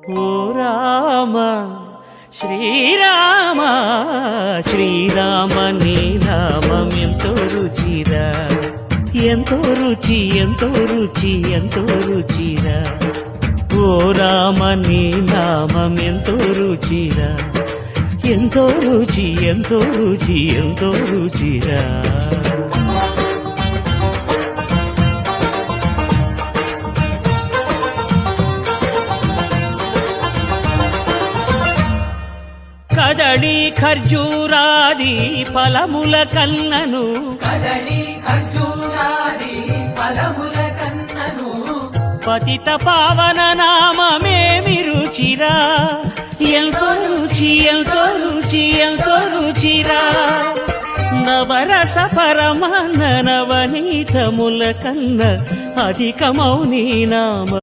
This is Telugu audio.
ఓ రామ శ్రీరామ శ్రీరామ నీ నామం ఎంతో రుచిరా, ఎంతో రుచి ఎంతో రుచి ఎంతో రుచిరా. ఓ రామ నీ నామం ఎంతో రుచిరా, ఎంతో రుచి ఎంతో రుచి ఎంతో రుచిరా. కదళి ఖర్జూరాది ఫలముల కన్నను, కదళి ఖర్జూరాది ఫలముల కన్నను, పతిత పావన నామమేమి రుచిరా, ఎంతో రుచి ఎంతో రుచి ఎంతో రుచిరా. నవరస పరమాన్న నవనీతముల కన్న అధికమౌ నీ నామ